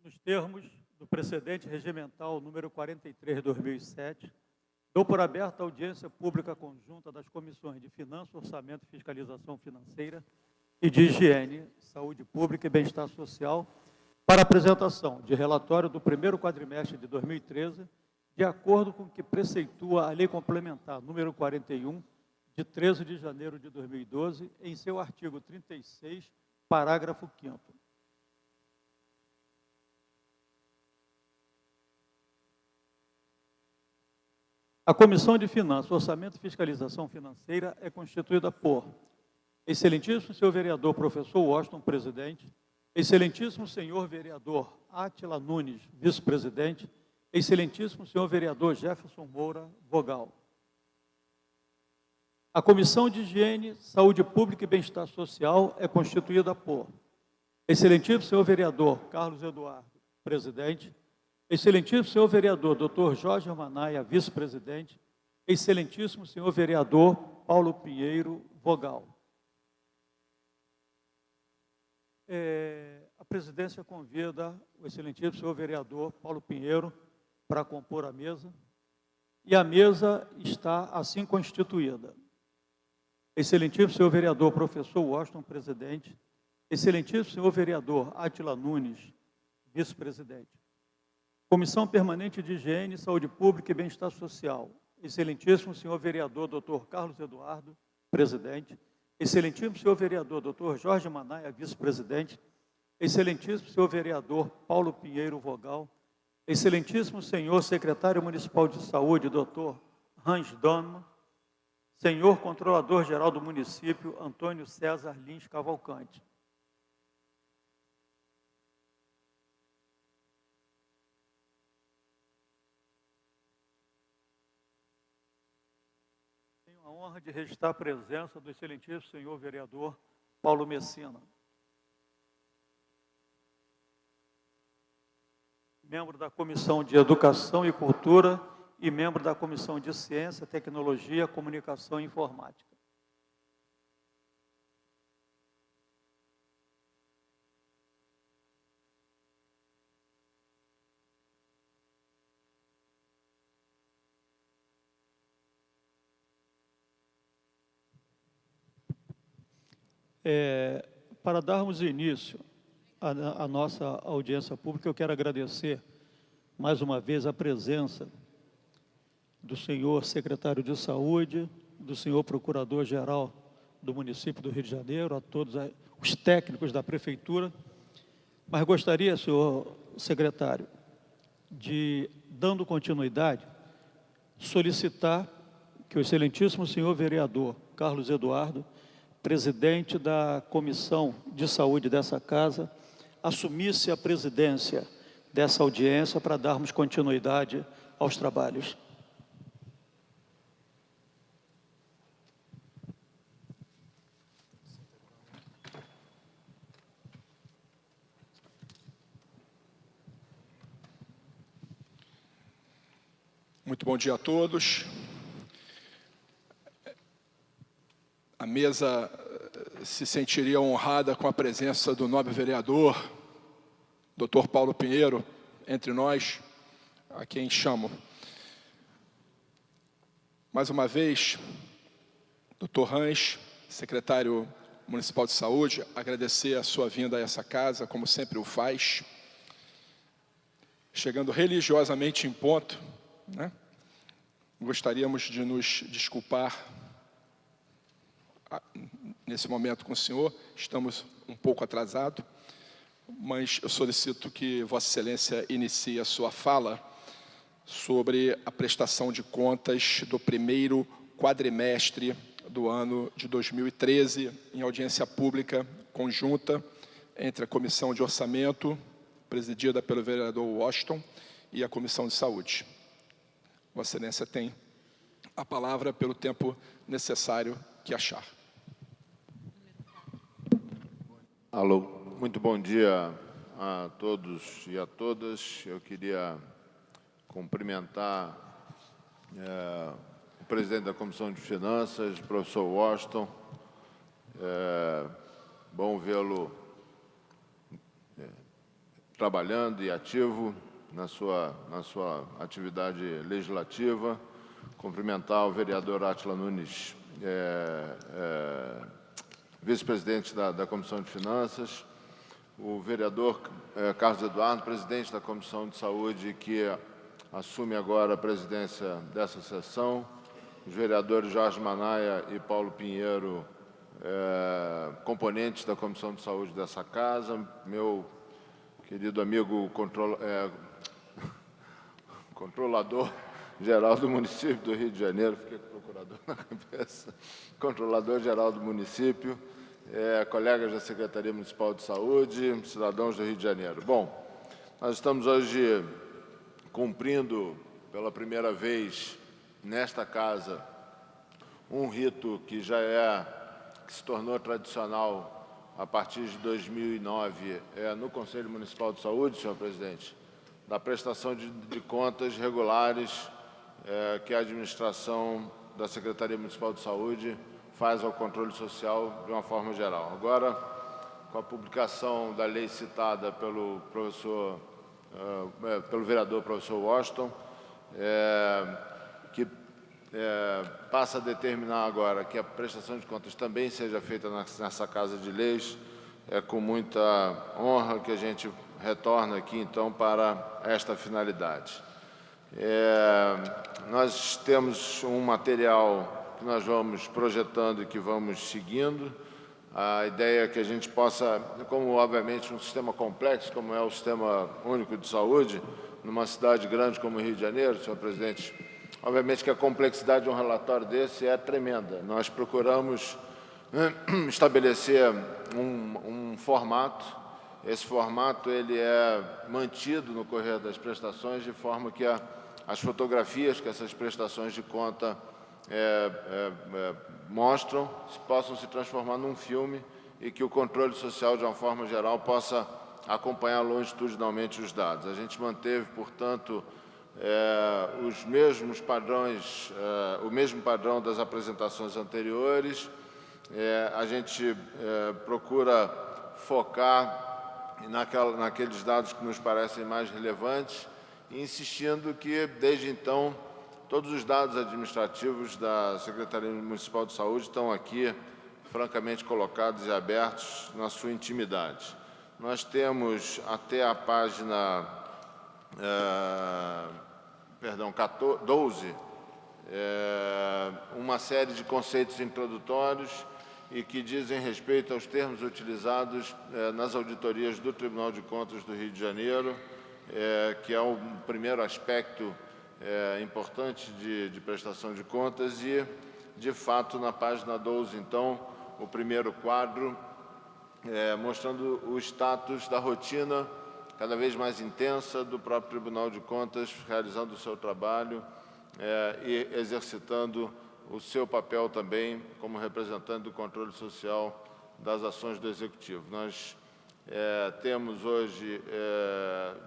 nos termos do precedente regimental número 43/2007, dou por aberta a audiência pública conjunta das comissões de Finanças, Orçamento e Fiscalização Financeira e de Higiene, Saúde Pública e Bem-Estar Social para apresentação de relatório do primeiro quadrimestre de 2013, de acordo com o que preceitua a Lei Complementar número 41, de 13 de janeiro de 2012, em seu artigo 36, parágrafo 5º. A Comissão de Finanças, Orçamento e Fiscalização Financeira é constituída por excelentíssimo senhor vereador professor Washington, presidente, excelentíssimo senhor vereador Átila Nunes, vice-presidente, excelentíssimo senhor vereador Jefferson Moura, vogal. A Comissão de Higiene, Saúde Pública e Bem-Estar Social é constituída por excelentíssimo senhor vereador Carlos Eduardo, presidente, excelentíssimo senhor vereador Dr. Jorge Manaia, vice-presidente, excelentíssimo senhor vereador Paulo Pinheiro, vogal. A presidência convida o excelentíssimo senhor vereador Paulo Pinheiro para compor a mesa, e a mesa está assim constituída. Excelentíssimo senhor vereador professor Washington, presidente, excelentíssimo senhor vereador Átila Nunes, vice-presidente. Comissão Permanente de Higiene, Saúde Pública e Bem-Estar Social, excelentíssimo senhor vereador Dr. Carlos Eduardo, presidente, excelentíssimo senhor vereador Dr. Jorge Manaia, vice-presidente, excelentíssimo senhor vereador Paulo Pinheiro, vogal, excelentíssimo senhor secretário municipal de saúde, Dr. Hans Donman, senhor controlador-geral do município, Antônio César Lins Cavalcante. Tenho a honra de registrar a presença do excelentíssimo senhor vereador Paulo Messina, membro da Comissão de Educação e Cultura e membro da Comissão de Ciência, Tecnologia, Comunicação e Informática. Para darmos início à nossa audiência pública, eu quero agradecer mais uma vez a presença do senhor secretário de Saúde, do senhor procurador-geral do município do Rio de Janeiro, a todos os técnicos da Prefeitura, mas gostaria, senhor secretário, de, dando continuidade, solicitar que o excelentíssimo senhor vereador Carlos Eduardo, presidente da Comissão de Saúde dessa casa, assumisse a presidência dessa audiência para darmos continuidade aos trabalhos. Muito bom dia a todos. A mesa se sentiria honrada com a presença do nobre vereador, Dr. Paulo Pinheiro, entre nós, a quem chamo. Mais uma vez, Dr. Hans, secretário municipal de saúde, agradecer a sua vinda a essa casa, como sempre o faz, chegando religiosamente em ponto, né? Gostaríamos de nos desculpar nesse momento com o senhor, estamos um pouco atrasados, mas eu solicito que Vossa Excelência inicie a sua fala sobre a prestação de contas do primeiro quadrimestre do ano de 2013, em audiência pública conjunta entre a Comissão de Orçamento, presidida pelo vereador Washington, e a Comissão de Saúde. Vossa Excelência tem a palavra pelo tempo necessário que achar. Alô, muito bom dia a todos e a todas. Eu queria cumprimentar o presidente da Comissão de Finanças, professor Washington. Bom vê-lo trabalhando e ativo na sua atividade legislativa. Cumprimentar o vereador Átila Nunes, vice-presidente da Comissão de Finanças, o vereador Carlos Eduardo, presidente da Comissão de Saúde, que assume agora a presidência dessa sessão, os vereadores Jorge Manaia e Paulo Pinheiro, componentes da Comissão de Saúde dessa casa, meu querido amigo controlador-geral do município do Rio de Janeiro, fiquei com o procurador na cabeça, controlador-geral do município, colegas da Secretaria Municipal de Saúde, cidadãos do Rio de Janeiro. Bom, nós estamos hoje cumprindo pela primeira vez nesta casa um rito que que se tornou tradicional a partir de 2009 no Conselho Municipal de Saúde, senhor presidente, da prestação de contas regulares que a administração da Secretaria Municipal de Saúde faz ao controle social de uma forma geral. Agora, com a publicação da lei citada pelo vereador professor Washington, que passa a determinar agora que a prestação de contas também seja feita nessa Casa de Leis, é com muita honra que a gente retorna aqui, então, para esta finalidade. Nós temos um material que nós vamos projetando e que vamos seguindo. A ideia é que a gente possa, como obviamente um sistema complexo, como é o Sistema Único de Saúde, numa cidade grande como o Rio de Janeiro, senhor presidente, obviamente que a complexidade de um relatório desse é tremenda. Nós procuramos estabelecer um formato. Esse formato ele é mantido no correr das prestações, de forma que as fotografias que essas prestações de conta mostram possam se transformar num filme e que o controle social, de uma forma geral, possa acompanhar longitudinalmente os dados. A gente manteve, portanto, os mesmos padrões, o mesmo padrão das apresentações anteriores. A gente procura focar naqueles dados que nos parecem mais relevantes, insistindo que, desde então, todos os dados administrativos da Secretaria Municipal de Saúde estão aqui, francamente colocados e abertos na sua intimidade. Nós temos até a página 12, uma série de conceitos introdutórios e que dizem respeito aos termos utilizados nas auditorias do Tribunal de Contas do Rio de Janeiro, que é o primeiro aspecto importante de prestação de contas e, de fato, na página 12, então, o primeiro quadro, mostrando o status da rotina cada vez mais intensa do próprio Tribunal de Contas, realizando o seu trabalho e exercitando o seu papel também como representante do controle social das ações do Executivo. Nós temos hoje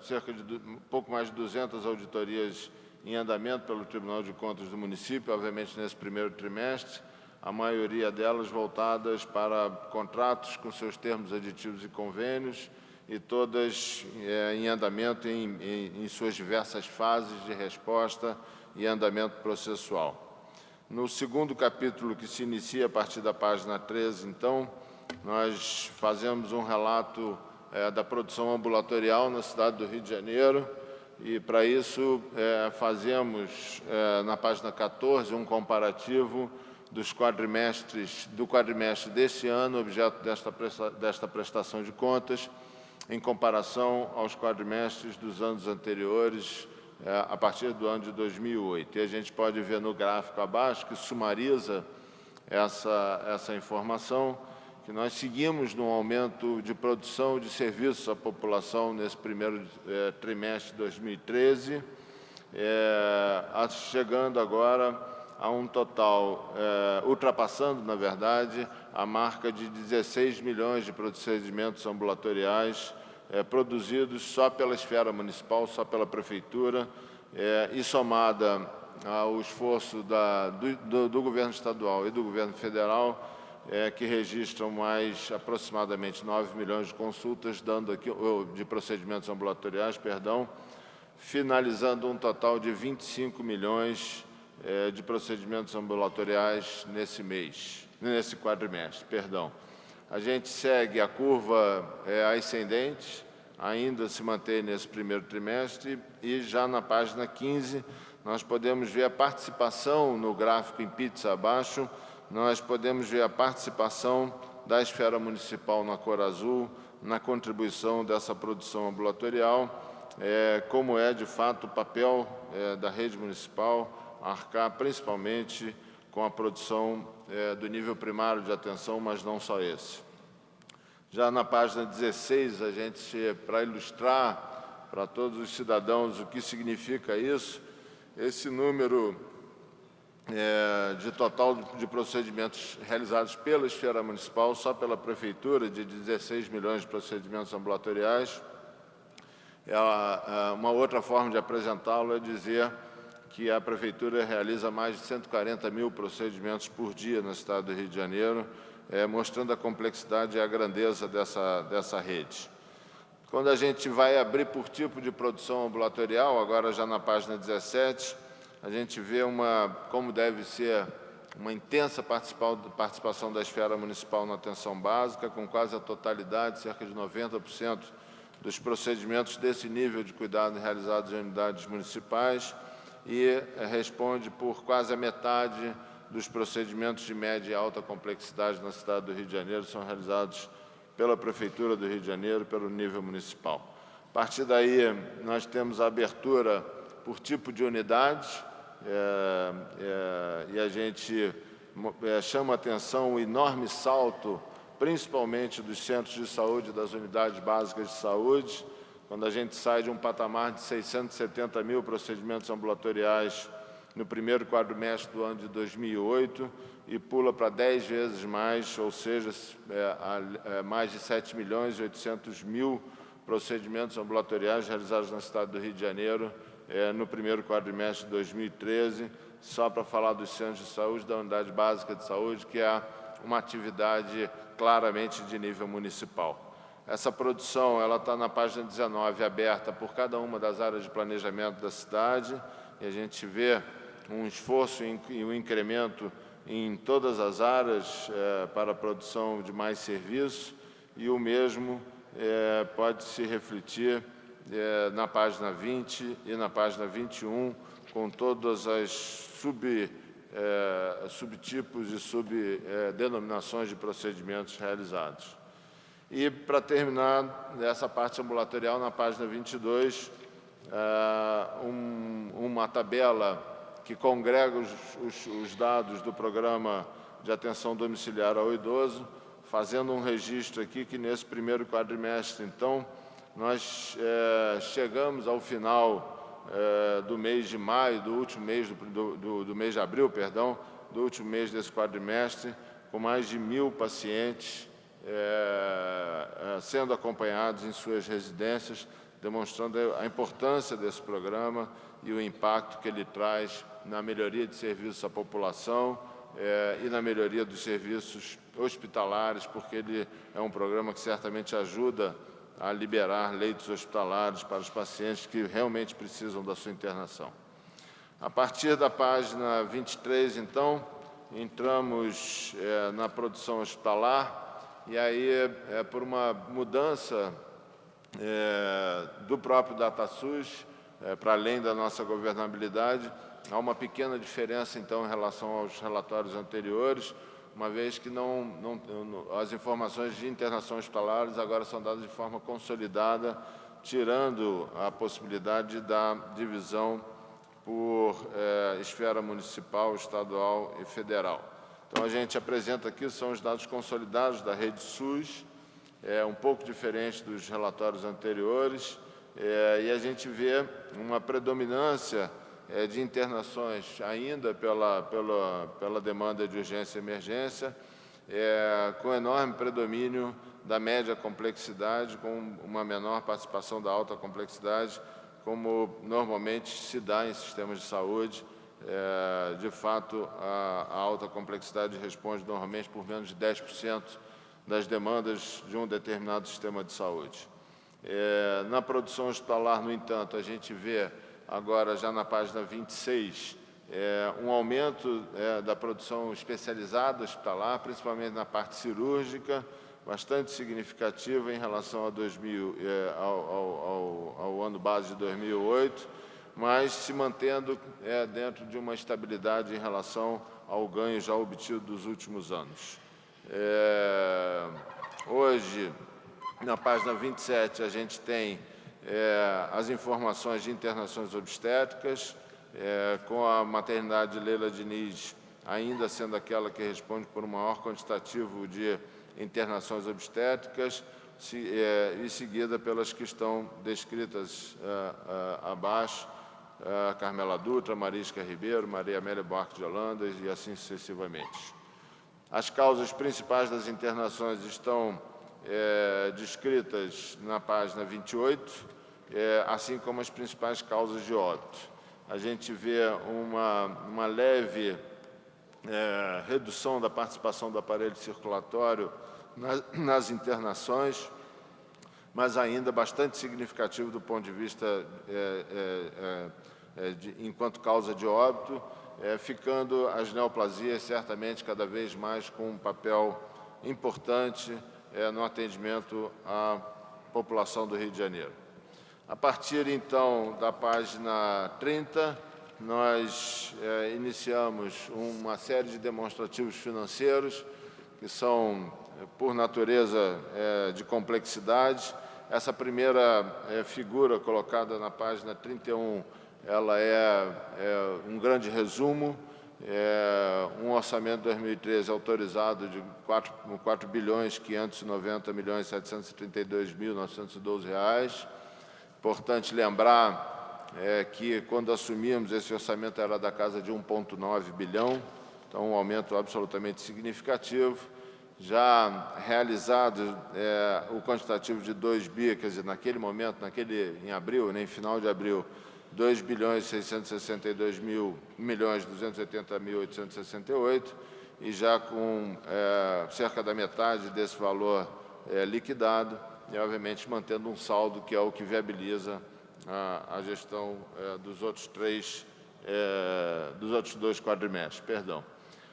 cerca de pouco mais de 200 auditorias em andamento pelo Tribunal de Contas do município, obviamente nesse primeiro trimestre, a maioria delas voltadas para contratos com seus termos aditivos e convênios, e todas em andamento em suas diversas fases de resposta e andamento processual. No segundo capítulo, que se inicia a partir da página 13, então, nós fazemos um relato da produção ambulatorial na cidade do Rio de Janeiro, e, para isso, fazemos, na página 14, um comparativo do quadrimestre deste ano, objeto desta prestação de contas, em comparação aos quadrimestres dos anos anteriores, a partir do ano de 2008. E a gente pode ver no gráfico abaixo, que sumariza essa informação, que nós seguimos num aumento de produção de serviços à população nesse primeiro trimestre de 2013, chegando agora a um total, ultrapassando, na verdade, a marca de 16 milhões de procedimentos ambulatoriais produzidos só pela esfera municipal, só pela Prefeitura, e somada ao esforço do Governo Estadual e do Governo Federal, que registram mais aproximadamente 9 milhões de consultas, dando aqui, de procedimentos ambulatoriais, perdão, finalizando um total de 25 milhões de procedimentos ambulatoriais nesse quadrimestre, perdão. A gente segue a curva ascendente, ainda se mantém nesse primeiro trimestre, e já na página 15 nós podemos ver a participação no gráfico em pizza abaixo, nós podemos ver a participação da esfera municipal na cor azul, na contribuição dessa produção ambulatorial, como é, de fato, o papel da rede municipal arcar principalmente com a produção do nível primário de atenção, mas não só esse. Já na página 16, a gente, para ilustrar para todos os cidadãos o que significa isso, esse número de total de procedimentos realizados pela esfera municipal, só pela Prefeitura, de 16 milhões de procedimentos ambulatoriais. Uma outra forma de apresentá-lo é dizer que a Prefeitura realiza mais de 140 mil procedimentos por dia no estado do Rio de Janeiro, mostrando a complexidade e a grandeza dessa rede. Quando a gente vai abrir por tipo de produção ambulatorial, agora já na página 17, a gente vê como deve ser uma intensa participação da esfera municipal na atenção básica, com quase a totalidade, cerca de 90% dos procedimentos desse nível de cuidado realizados em unidades municipais, e responde por quase a metade dos procedimentos de média e alta complexidade na cidade do Rio de Janeiro, são realizados pela Prefeitura do Rio de Janeiro, pelo nível municipal. A partir daí, nós temos a abertura por tipo de unidade, e a gente chama a atenção o enorme salto, principalmente dos centros de saúde e das unidades básicas de saúde, quando a gente sai de um patamar de 670 mil procedimentos ambulatoriais no primeiro quadrimestre do ano de 2008 e pula para 10 vezes mais, ou seja, mais de 7 milhões e 800 mil procedimentos ambulatoriais realizados na cidade do Rio de Janeiro no primeiro quadrimestre de 2013, só para falar dos centros de saúde, da unidade básica de saúde, que é uma atividade claramente de nível municipal. Essa produção está na página 19, aberta por cada uma das áreas de planejamento da cidade, e a gente vê um esforço e um incremento em todas as áreas para a produção de mais serviços, e o mesmo pode se refletir na página 20 e na página 21, com todas as subtipos e subdenominações de procedimentos realizados. E, para terminar essa parte ambulatorial, na página 22, uma tabela que congrega os dados do Programa de Atenção Domiciliar ao Idoso, fazendo um registro aqui que, nesse primeiro quadrimestre, então, nós chegamos ao final do mês de maio, do último mês, do mês de abril, perdão, do último mês desse quadrimestre, com mais de 1.000 pacientes sendo acompanhados em suas residências, demonstrando a importância desse programa e o impacto que ele traz na melhoria de serviços à população e na melhoria dos serviços hospitalares, porque ele é um programa que certamente ajuda a liberar leitos hospitalares para os pacientes que realmente precisam da sua internação. A partir da página 23, então, entramos na produção hospitalar, e aí, por uma mudança do próprio DataSUS, para além da nossa governabilidade, há uma pequena diferença, então, em relação aos relatórios anteriores, uma vez que as informações de internação hospitalares agora são dadas de forma consolidada, tirando a possibilidade da divisão por esfera municipal, estadual e federal. Então, a gente apresenta aqui, são os dados consolidados da rede SUS, um pouco diferente dos relatórios anteriores, e a gente vê uma predominância de internações ainda pela demanda de urgência e emergência, com enorme predomínio da média complexidade, com uma menor participação da alta complexidade, como normalmente se dá em sistemas de saúde, de fato, a alta complexidade responde normalmente por menos de 10% das demandas de um determinado sistema de saúde. Na produção hospitalar, no entanto, a gente vê agora, já na página 26, um aumento da produção especializada hospitalar, principalmente na parte cirúrgica, bastante significativa em relação a ao ano base de 2008, mas se mantendo dentro de uma estabilidade em relação ao ganho já obtido dos últimos anos. Hoje, na página 27, a gente tem as informações de internações obstétricas, com a maternidade Leila Diniz ainda sendo aquela que responde por um maior quantitativo de internações obstétricas, e seguida pelas que estão descritas abaixo, Carmela Dutra, Marisca Ribeiro, Maria Amélia Buarque de Holanda e assim sucessivamente. As causas principais das internações estão descritas na página 28, assim como as principais causas de óbito. A gente vê uma leve redução da participação do aparelho circulatório nas internações, mas ainda bastante significativo do ponto de vista enquanto causa de óbito, ficando as neoplasias certamente cada vez mais com um papel importante no atendimento à população do Rio de Janeiro. A partir, então, da página 30, nós iniciamos uma série de demonstrativos financeiros que são, por natureza, de complexidade. Essa primeira figura colocada na página 31, ela é um grande resumo, um orçamento de 2013 autorizado de 4.590.732.912 reais. Importante lembrar que, quando assumimos, esse orçamento era da casa de 1,9 bilhão, então um aumento absolutamente significativo. Já realizado o quantitativo de 2 bi, quer dizer, naquele momento, em abril, em final de abril, 2.662.280.868, e já com cerca da metade desse valor liquidado, e, obviamente, mantendo um saldo que é o que viabiliza a gestão dos outros dois quadrimestres. Perdão.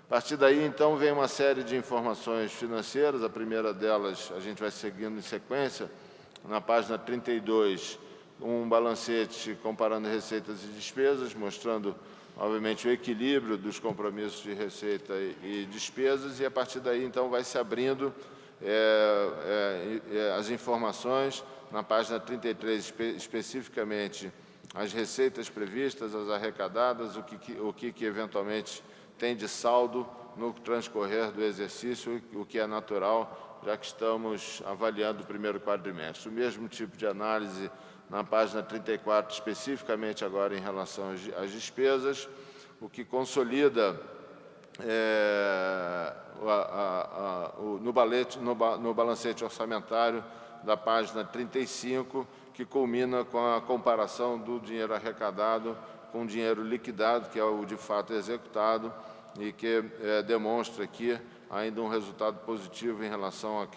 A partir daí, então, vem uma série de informações financeiras. A primeira delas, a gente vai seguindo em sequência, na página 32, um balancete comparando receitas e despesas, mostrando, obviamente, o equilíbrio dos compromissos de receita e despesas, e, a partir daí, então, vai se abrindo as informações. Na página 33, especificamente, as receitas previstas, as arrecadadas, o que eventualmente tem de saldo no transcorrer do exercício, o que é natural, já que estamos avaliando o primeiro quadrimestre. O mesmo tipo de análise na página 34, especificamente agora em relação às despesas, o que consolida no balancete orçamentário da página 35, que culmina com a comparação do dinheiro arrecadado com o dinheiro liquidado, que é o de fato executado, e que demonstra aqui ainda um resultado positivo em relação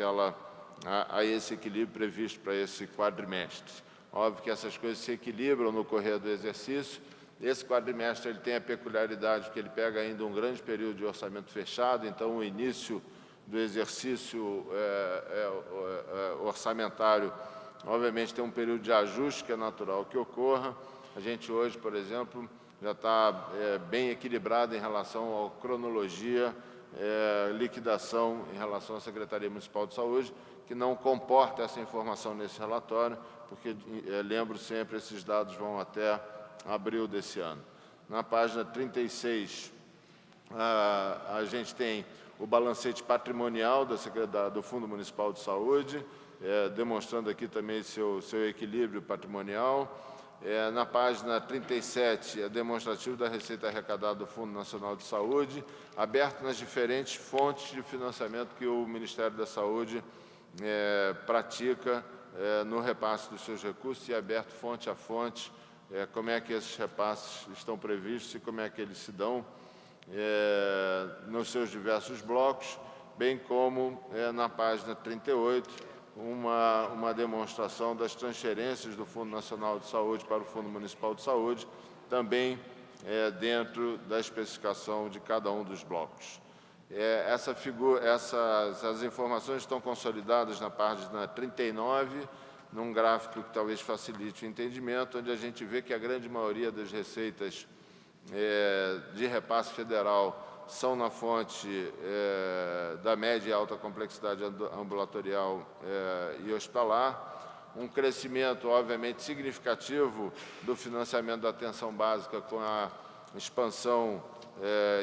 a esse equilíbrio previsto para esse quadrimestre. Óbvio que essas coisas se equilibram no correr do exercício. Esse quadrimestre ele tem a peculiaridade que ele pega ainda um grande período de orçamento fechado, então o início do exercício orçamentário, obviamente, tem um período de ajuste que é natural que ocorra. A gente hoje, por exemplo, já está bem equilibrado em relação à cronologia, liquidação em relação à Secretaria Municipal de Saúde, que não comporta essa informação nesse relatório, porque, lembro sempre, esses dados vão até abril desse ano. Na página 36, a gente tem o balancete patrimonial do Fundo Municipal de Saúde, demonstrando aqui também seu equilíbrio patrimonial. Na página 37, é demonstrativo da receita arrecadada do Fundo Nacional de Saúde, aberto nas diferentes fontes de financiamento que o Ministério da Saúde pratica no repasse dos seus recursos, e aberto fonte a fonte como é que esses repasses estão previstos e como é que eles se dão nos seus diversos blocos, bem como na página 38, uma demonstração das transferências do Fundo Nacional de Saúde para o Fundo Municipal de Saúde, também dentro da especificação de cada um dos blocos. Essas informações estão consolidadas na página 39, num gráfico que talvez facilite o entendimento, onde a gente vê que a grande maioria das receitas de repasse federal são na fonte da média e alta complexidade ambulatorial e hospitalar, um crescimento, obviamente, significativo do financiamento da atenção básica com a expansão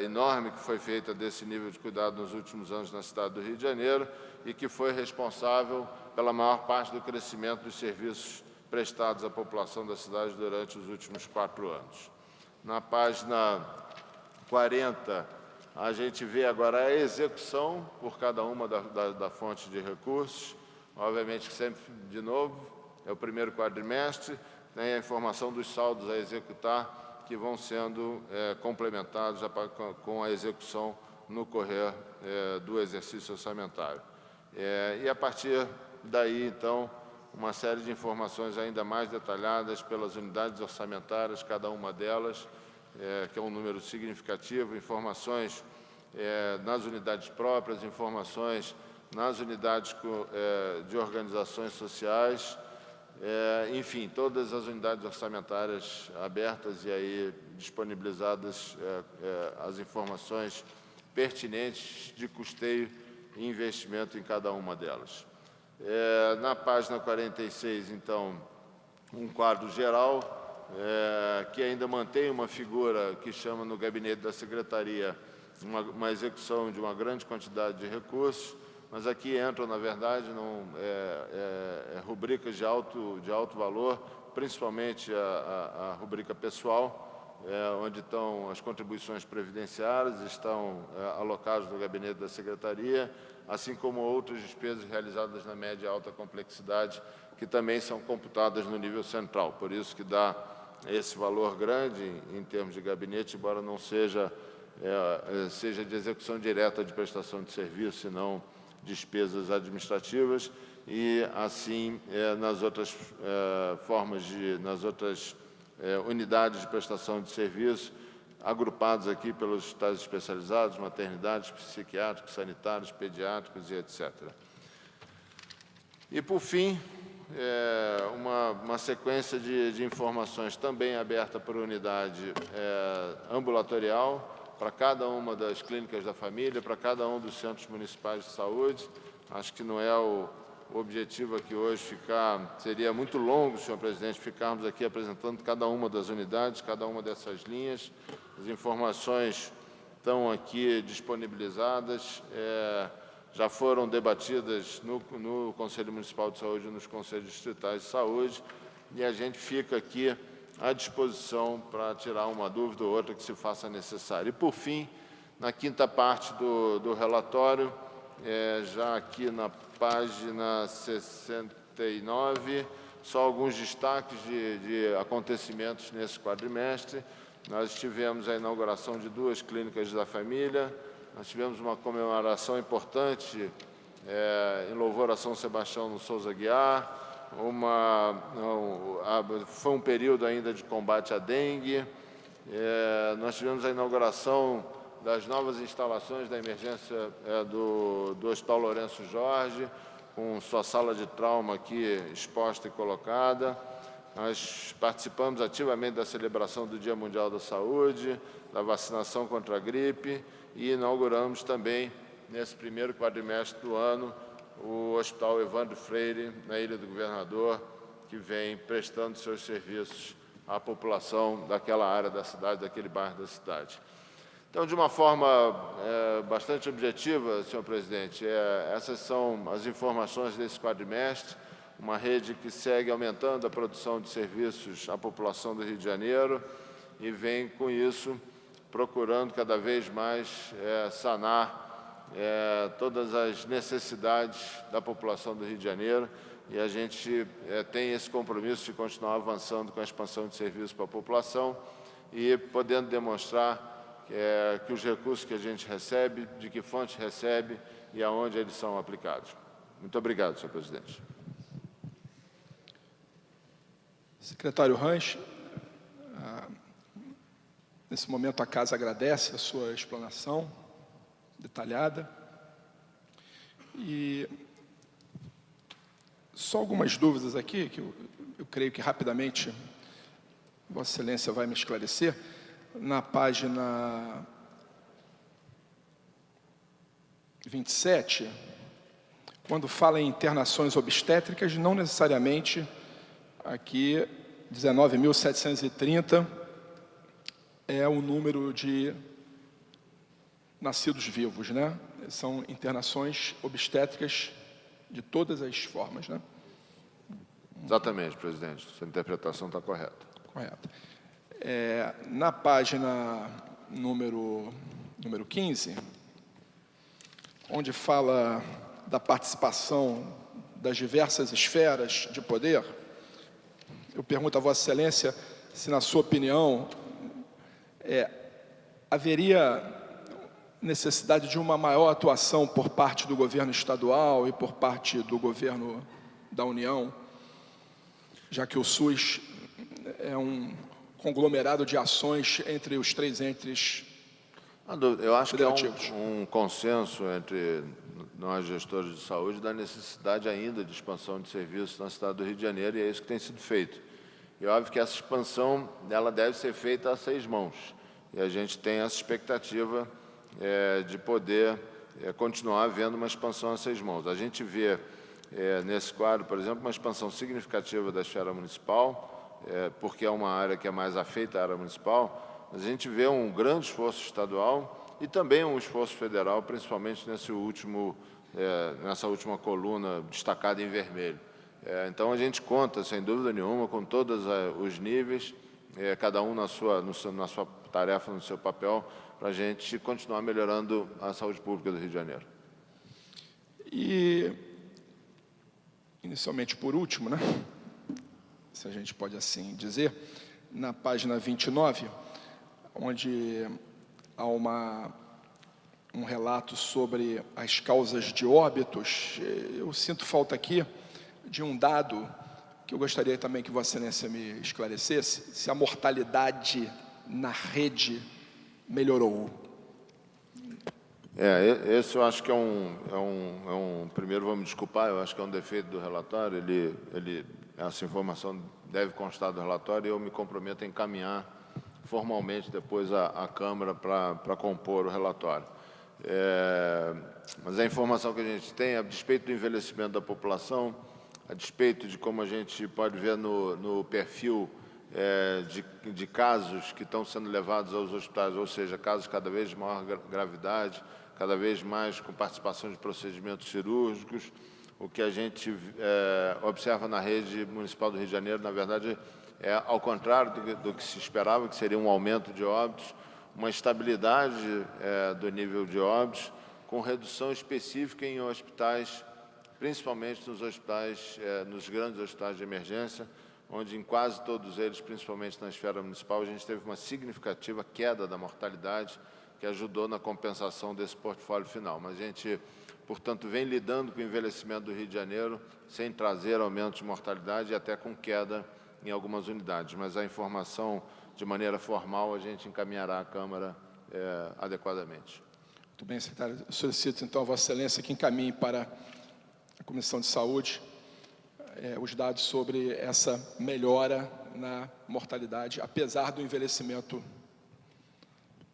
enorme que foi feita desse nível de cuidado nos últimos anos na cidade do Rio de Janeiro e que foi responsável pela maior parte do crescimento dos serviços prestados à população da cidade durante os últimos 4 anos. Na página 40, a gente vê agora a execução por cada uma da fonte de recursos. Obviamente que sempre, de novo, é o primeiro quadrimestre, tem a informação dos saldos a executar, que vão sendo complementados com a execução no correr do exercício orçamentário. E a partir daí, então, uma série de informações ainda mais detalhadas pelas unidades orçamentárias, cada uma delas, que é um número significativo, informações nas unidades próprias, informações nas unidades de organizações sociais, enfim, todas as unidades orçamentárias abertas e aí disponibilizadas as informações pertinentes de custeio e investimento em cada uma delas. Na página 46, então, um quadro geral, que ainda mantém uma figura que chama no gabinete da Secretaria uma execução de uma grande quantidade de recursos, mas aqui entram, na verdade, rubricas de alto valor, principalmente a rubrica pessoal, onde estão as contribuições previdenciárias, estão alocadas no gabinete da Secretaria, assim como outras despesas realizadas na média e alta complexidade, que também são computadas no nível central. Por isso que dá esse valor grande em termos de gabinete, embora não seja de execução direta de prestação de serviço, senão despesas administrativas, e assim nas outras nas outras unidades de prestação de serviço, agrupados aqui pelos hospitais especializados, maternidades, psiquiátricos, sanitários, pediátricos e etc. E, por fim, uma sequência de informações também aberta por unidade ambulatorial, para cada uma das clínicas da família, para cada um dos centros municipais de saúde. Acho que não é o objetivo aqui hoje seria muito longo, senhor presidente, ficarmos aqui apresentando cada uma das unidades, cada uma dessas linhas. As informações estão aqui disponibilizadas, já foram debatidas no Conselho Municipal de Saúde e nos Conselhos Distritais de Saúde, e a gente fica aqui à disposição para tirar uma dúvida ou outra que se faça necessária. E, por fim, na quinta parte do relatório, já aqui na página 69, só alguns destaques de acontecimentos nesse quadrimestre. Nós tivemos a inauguração de 2 clínicas da família, nós tivemos uma comemoração importante em louvor a São Sebastião no Souza Aguiar, foi um período ainda de combate à dengue, nós tivemos a inauguração das novas instalações da emergência do Hospital Lourenço Jorge, com sua sala de trauma aqui exposta e colocada. Nós participamos ativamente da celebração do Dia Mundial da Saúde, da vacinação contra a gripe, e inauguramos também, nesse primeiro quadrimestre do ano, o Hospital Evandro Freire, na Ilha do Governador, que vem prestando seus serviços à população daquela área da cidade, daquele bairro da cidade. Então, de uma forma bastante objetiva, senhor presidente, essas são as informações desse quadrimestre, uma rede que segue aumentando a produção de serviços à população do Rio de Janeiro e vem, com isso, procurando cada vez mais sanar todas as necessidades da população do Rio de Janeiro, e a gente tem esse compromisso de continuar avançando com a expansão de serviços para a população e podendo demonstrar que os recursos que a gente recebe, de que fonte recebe e aonde eles são aplicados. Muito obrigado, senhor presidente. Secretário Ranch, nesse momento a Casa agradece a sua explanação detalhada. E só algumas dúvidas aqui, que eu creio que rapidamente Vossa Excelência vai me esclarecer. Na página 27, quando fala em internações obstétricas, não necessariamente aqui 19.730 é o número de nascidos vivos, né? São internações obstétricas de todas as formas, né? Exatamente, presidente. Sua interpretação está correta. Correto. Na página número 15, onde fala da participação das diversas esferas de poder, eu pergunto a Vossa Excelência se, na sua opinião, haveria necessidade de uma maior atuação por parte do governo estadual e por parte do governo da União, já que o SUS é um conglomerado de ações entre os três entes. Eu acho que há federativos. um consenso entre nós, gestores de saúde, da necessidade ainda de expansão de serviços na cidade do Rio de Janeiro, e é isso que tem sido feito. E é óbvio que essa expansão ela deve ser feita a 6 mãos. E a gente tem essa expectativa de poder continuar havendo uma expansão a 6 mãos. A gente vê nesse quadro, por exemplo, uma expansão significativa da esfera municipal, porque é uma área que é mais afeita à área municipal, mas a gente vê um grande esforço estadual e também um esforço federal, principalmente nessa última coluna destacada em vermelho. Então, a gente conta, sem dúvida nenhuma, com todos os níveis, cada um na sua tarefa, no seu papel, para a gente continuar melhorando a saúde pública do Rio de Janeiro. E, inicialmente, por último, né, se a gente pode assim dizer, na página 29, onde há um relato sobre as causas de óbitos, eu sinto falta aqui de um dado que eu gostaria também que Vossa Excelência me esclarecesse, se a mortalidade na rede melhorou. Esse eu acho que primeiro, vou me desculpar, eu acho que é um defeito do relatório, essa informação deve constar do relatório e eu me comprometo a encaminhar formalmente depois à Câmara para compor o relatório. Mas a informação que a gente tem, a despeito do envelhecimento da população, a despeito de como a gente pode ver no perfil de casos que estão sendo levados aos hospitais, ou seja, casos cada vez de maior gravidade, cada vez mais com participação de procedimentos cirúrgicos. O que a gente observa na rede municipal do Rio de Janeiro, na verdade, é ao contrário do que se esperava, que seria um aumento de óbitos, uma estabilidade do nível de óbitos, com redução específica em hospitais, principalmente nos grandes hospitais de emergência, onde em quase todos eles, principalmente na esfera municipal, a gente teve uma significativa queda da mortalidade, que ajudou na compensação desse portfólio final. Mas a gente, portanto, vem lidando com o envelhecimento do Rio de Janeiro, sem trazer aumento de mortalidade e até com queda em algumas unidades. Mas a informação, de maneira formal, a gente encaminhará à Câmara adequadamente. Muito bem, secretário. Eu solicito, então, a Vossa Excelência que encaminhe para a Comissão de Saúde os dados sobre essa melhora na mortalidade, apesar do envelhecimento.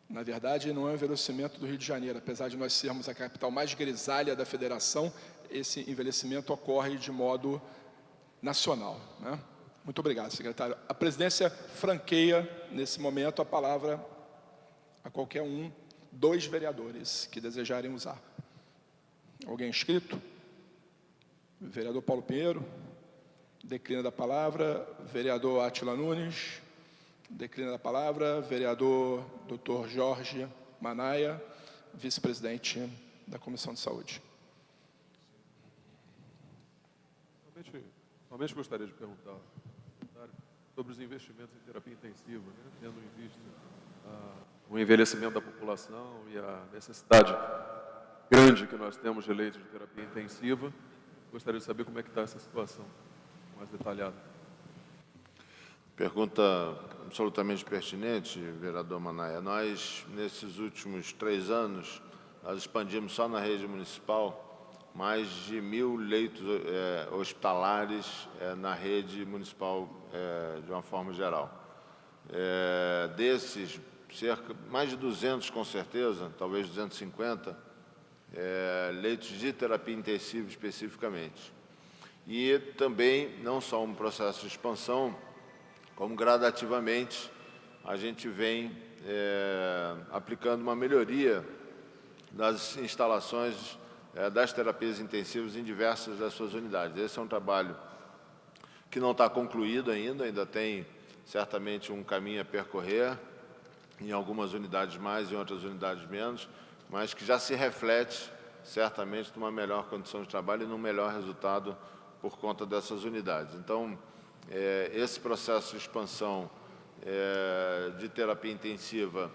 Na verdade, não é um envelhecimento do Rio de Janeiro, apesar de nós sermos a capital mais grisalha da federação, esse envelhecimento ocorre de modo nacional, né? Muito obrigado, secretário. A presidência franqueia, nesse momento, a palavra a qualquer dos vereadores que desejarem usar. Alguém inscrito? Vereador Paulo Pinheiro, declina da palavra. Vereador Átila Nunes, declina da palavra. Vereador Dr. Jorge Manaia, vice-presidente da Comissão de Saúde. Somente gostaria de perguntar sobre os investimentos em terapia intensiva, né? Tendo em vista o envelhecimento da população e a necessidade grande que nós temos de leitos de terapia intensiva. Gostaria de saber como é que está essa situação, mais detalhada. Pergunta absolutamente pertinente, vereador Manaia. Nós, nesses últimos 3 anos, nós expandimos só na rede municipal mais de 1.000 leitos hospitalares na rede municipal de uma forma geral. Desses, mais de 200 com certeza, talvez 250, leitos de terapia intensiva especificamente. E também, não só um processo de expansão, como gradativamente a gente vem aplicando uma melhoria das instalações das terapias intensivas em diversas das suas unidades. Esse é um trabalho que não está concluído ainda tem certamente um caminho a percorrer, em algumas unidades mais e em outras unidades menos, mas que já se reflete certamente numa melhor condição de trabalho e num melhor resultado por conta dessas unidades. Então, esse processo de expansão de terapia intensiva,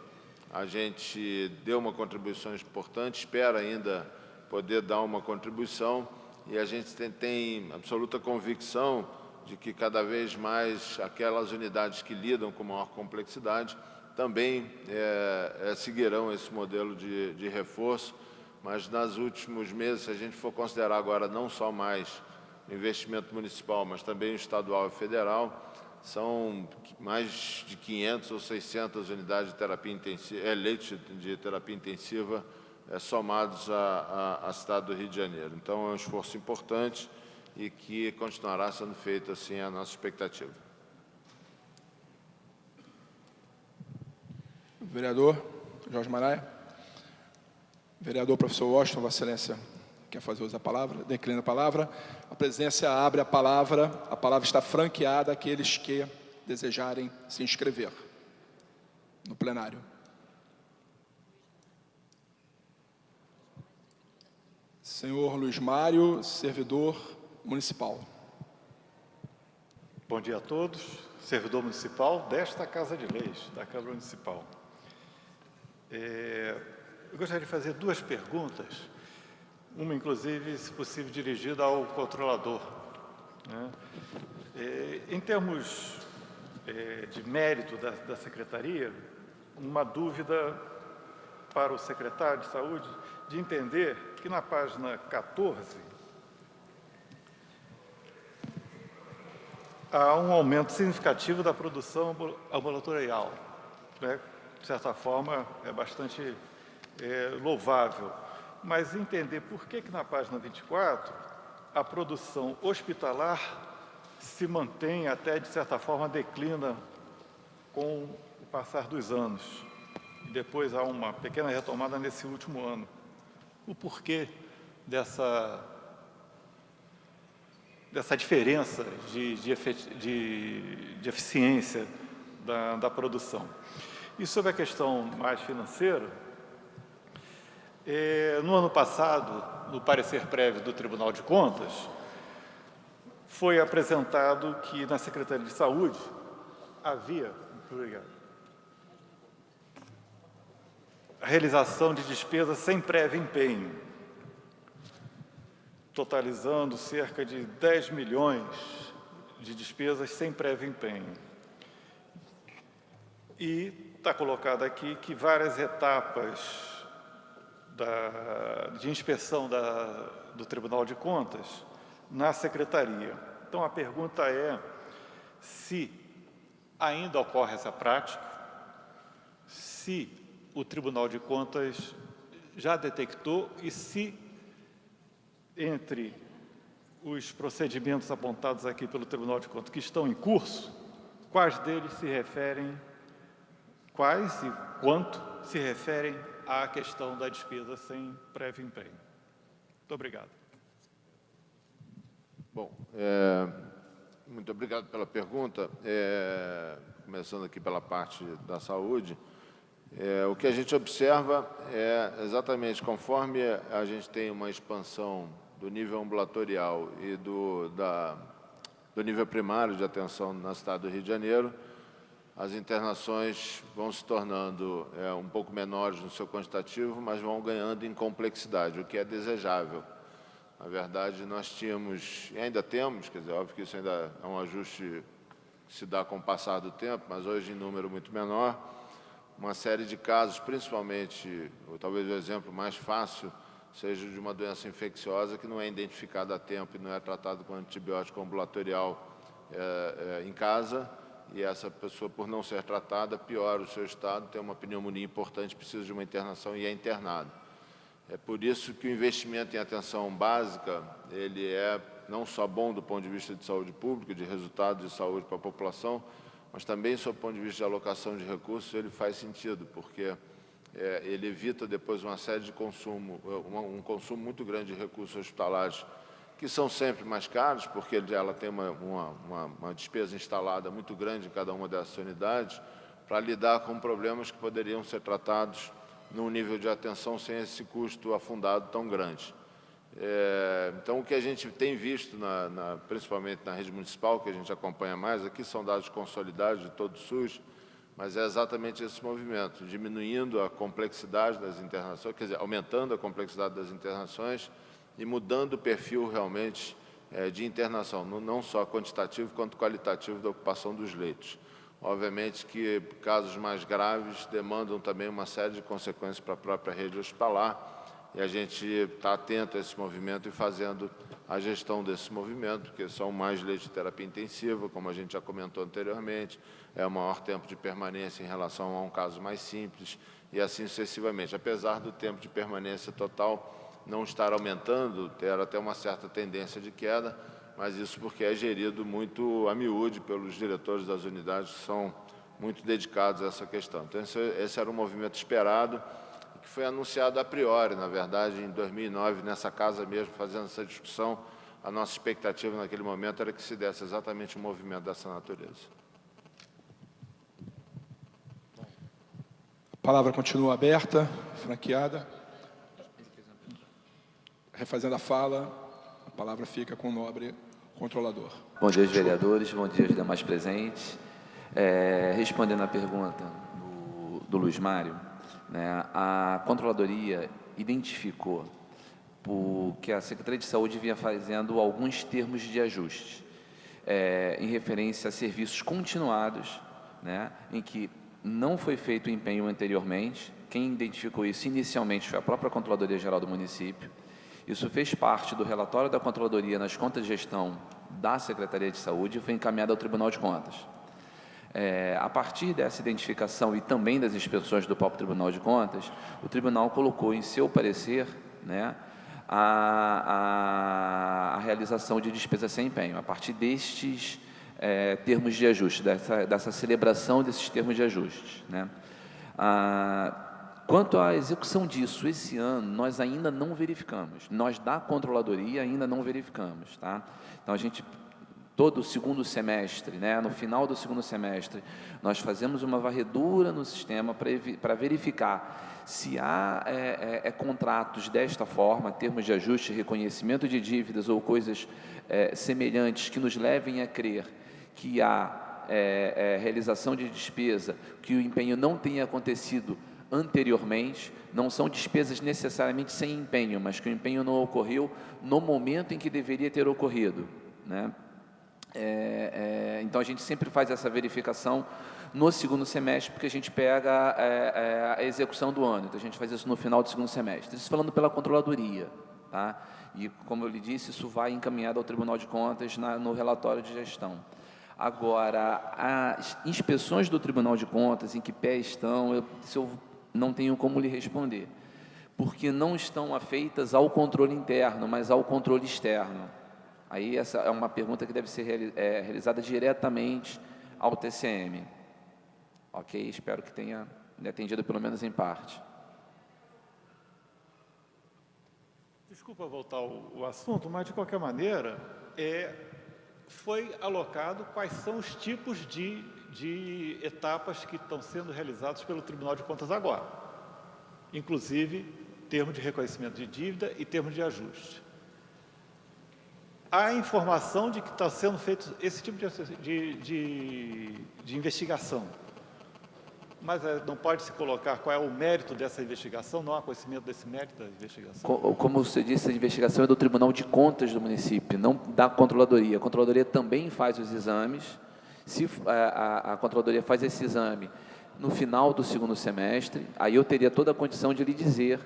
a gente deu uma contribuição importante, espera ainda poder dar uma contribuição, e a gente tem absoluta convicção de que cada vez mais aquelas unidades que lidam com maior complexidade também seguirão esse modelo de reforço, mas nos últimos meses, se a gente for considerar agora não só mais o investimento municipal, mas também o estadual e federal, são mais de 500 ou 600 unidades de terapia intensiva, leitos de terapia intensiva somados à cidade do Rio de Janeiro. Então, é um esforço importante e que continuará sendo feito, assim, a nossa expectativa. Vereador Jorge Manaia. Vereador professor Washington, Vossa Excelência quer fazer uso da palavra? Declina a palavra. A presidência abre a palavra está franqueada àqueles que desejarem se inscrever no plenário. Senhor Luiz Mário, servidor municipal. Bom dia a todos, servidor municipal desta Casa de Leis, da Câmara Municipal. Eu gostaria de fazer 2 perguntas, uma, inclusive, se possível, dirigida ao controlador, né? Em termos de mérito da Secretaria, uma dúvida para o secretário de Saúde de entender que na página 14 há um aumento significativo da produção ambulatorial, né? De certa forma, é bastante louvável, mas entender por que na página 24 a produção hospitalar se mantém até, de certa forma, declina com o passar dos anos. E depois há uma pequena retomada nesse último ano. O porquê dessa diferença de eficiência da produção. E sobre a questão mais financeira, no ano passado, no parecer prévio do Tribunal de Contas, foi apresentado que na Secretaria de Saúde havia a realização de despesas sem prévio empenho, totalizando cerca de 10 milhões de despesas sem prévio empenho. E está colocado aqui que várias etapas de inspeção do Tribunal de Contas na Secretaria. Então, a pergunta é se ainda ocorre essa prática, se o Tribunal de Contas já detectou e se, entre os procedimentos apontados aqui pelo Tribunal de Contas que estão em curso, quais deles se referem, quais e quanto se referem à questão da despesa sem prévio empenho. Muito obrigado. Bom, muito obrigado pela pergunta. Começando aqui pela parte da saúde, O que a gente observa é exatamente conforme a gente tem uma expansão do nível ambulatorial e do nível primário de atenção na cidade do Rio de Janeiro, as internações vão se tornando um pouco menores no seu quantitativo, mas vão ganhando em complexidade, o que é desejável. Na verdade, nós tínhamos, e ainda temos, quer dizer, óbvio que isso ainda é um ajuste que se dá com o passar do tempo, mas hoje em número muito menor, uma série de casos, principalmente, ou talvez o exemplo mais fácil, seja de uma doença infecciosa que não é identificada a tempo e não é tratada com antibiótico ambulatorial em casa, e essa pessoa, por não ser tratada, piora o seu estado, tem uma pneumonia importante, precisa de uma internação e é internado. É por isso que o investimento em atenção básica, ele é não só bom do ponto de vista de saúde pública, de resultados de saúde para a população, mas também, sob o ponto de vista de alocação de recursos, ele faz sentido, porque ele evita depois uma série de consumo, um consumo muito grande de recursos hospitalares, que são sempre mais caros, porque ela tem uma despesa instalada muito grande em cada uma dessas unidades, para lidar com problemas que poderiam ser tratados num nível de atenção sem esse custo afundado tão grande. Então, o que a gente tem visto, principalmente na rede municipal, que a gente acompanha mais, aqui são dados consolidados de todo o SUS, mas é exatamente esse movimento, diminuindo a complexidade das internações, quer dizer, aumentando a complexidade das internações e mudando o perfil realmente de internação, não só quantitativo quanto qualitativo da ocupação dos leitos. Obviamente que casos mais graves demandam também uma série de consequências para a própria rede hospitalar, e a gente está atento a esse movimento e fazendo a gestão desse movimento, que são mais leitos de terapia intensiva, como a gente já comentou anteriormente, é o maior tempo de permanência em relação a um caso mais simples, e assim sucessivamente. Apesar do tempo de permanência total não estar aumentando, ter até uma certa tendência de queda, mas isso porque é gerido muito a miúde pelos diretores das unidades, que são muito dedicados a essa questão. Então, esse era um movimento esperado, que foi anunciado a priori, na verdade, em 2009, nessa casa mesmo, fazendo essa discussão. A nossa expectativa naquele momento era que se desse exatamente um movimento dessa natureza. A palavra continua aberta, franqueada. Refazendo a fala, a palavra fica com o nobre controlador. Bom dia aos vereadores, bom dia aos demais presentes. Respondendo à pergunta do Luiz Mário, né, a Controladoria identificou que a Secretaria de Saúde vinha fazendo alguns termos de ajuste em referência a serviços continuados, né, em que não foi feito empenho anteriormente. Quem identificou isso inicialmente foi a própria Controladoria Geral do município. Isso fez parte do relatório da Controladoria nas contas de gestão da Secretaria de Saúde e foi encaminhado ao Tribunal de Contas. A partir dessa identificação e também das inspeções do próprio Tribunal de Contas, o Tribunal colocou em seu parecer, né, a realização de despesas sem empenho, a partir destes termos de ajuste, dessa celebração desses termos de ajuste, né. Quanto à execução disso, esse ano, nós ainda não verificamos. Nós, da Controladoria, ainda não verificamos, tá? Então, a gente, todo o segundo semestre, né, no final do segundo semestre, nós fazemos uma varredura no sistema para verificar se há contratos desta forma, termos de ajuste, reconhecimento de dívidas ou coisas semelhantes que nos levem a crer que há realização de despesa, que o empenho não tenha acontecido anteriormente, não são despesas necessariamente sem empenho, mas que o empenho não ocorreu no momento em que deveria ter ocorrido, né? Então, a gente sempre faz essa verificação no segundo semestre, porque a gente pega a execução do ano, então a gente faz isso no final do segundo semestre. Isso falando pela Controladoria, tá? E, como eu lhe disse, isso vai encaminhado ao Tribunal de Contas no relatório de gestão. Agora, as inspeções do Tribunal de Contas, em que pé estão, eu não tenho como lhe responder, porque não estão afeitas ao controle interno, mas ao controle externo. Aí essa é uma pergunta que deve ser realizada diretamente ao TCM. Ok? Espero que tenha atendido pelo menos em parte. Desculpa voltar o assunto, mas de qualquer maneira, foi alocado quais são os tipos de de etapas que estão sendo realizadas pelo Tribunal de Contas agora, inclusive termo de reconhecimento de dívida e termo de ajuste. Há informação de que está sendo feito esse tipo de investigação, mas não pode se colocar qual é o mérito dessa investigação, não há conhecimento desse mérito da investigação? Como você disse, a investigação é do Tribunal de Contas do município, não da Controladoria. A Controladoria também faz os exames. Se a Controladoria faz esse exame no final do segundo semestre, aí eu teria toda a condição de lhe dizer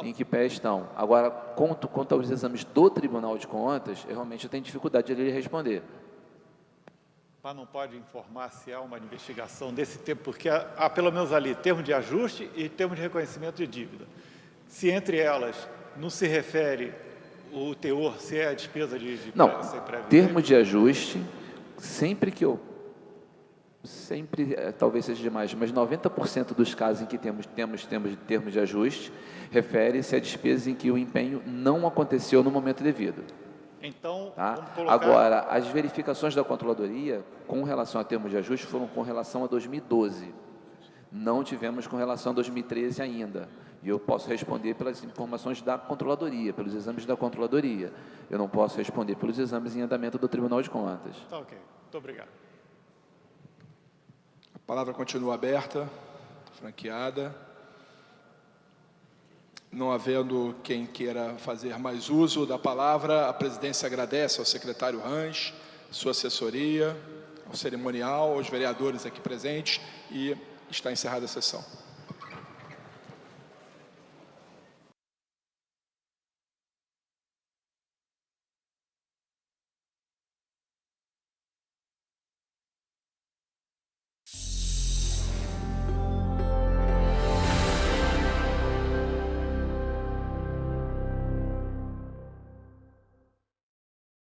em que pé estão. Agora, quanto aos exames do Tribunal de Contas, eu realmente tenho dificuldade de lhe responder. Mas não pode informar se há uma investigação desse tempo, porque há pelo menos ali termo de ajuste e termo de reconhecimento de dívida. Se entre elas não se refere o teor, se é a despesa de Não, prévio termo de ajuste, talvez seja demais, mas 90% dos casos em que temos termo de ajuste, refere-se a despesas em que o empenho não aconteceu no momento devido. Então, Tá? vamos colocar... Agora, as verificações da Controladoria com relação a termos de ajuste foram com relação a 2012. Não tivemos com relação a 2013 ainda. E eu posso responder pelas informações da Controladoria, pelos exames da Controladoria. Eu não posso responder pelos exames em andamento do Tribunal de Contas. Tá ok. Muito obrigado. A palavra continua aberta, franqueada. Não havendo quem queira fazer mais uso da palavra, a presidência agradece ao secretário Range, sua assessoria, ao cerimonial, aos vereadores aqui presentes e está encerrada a sessão.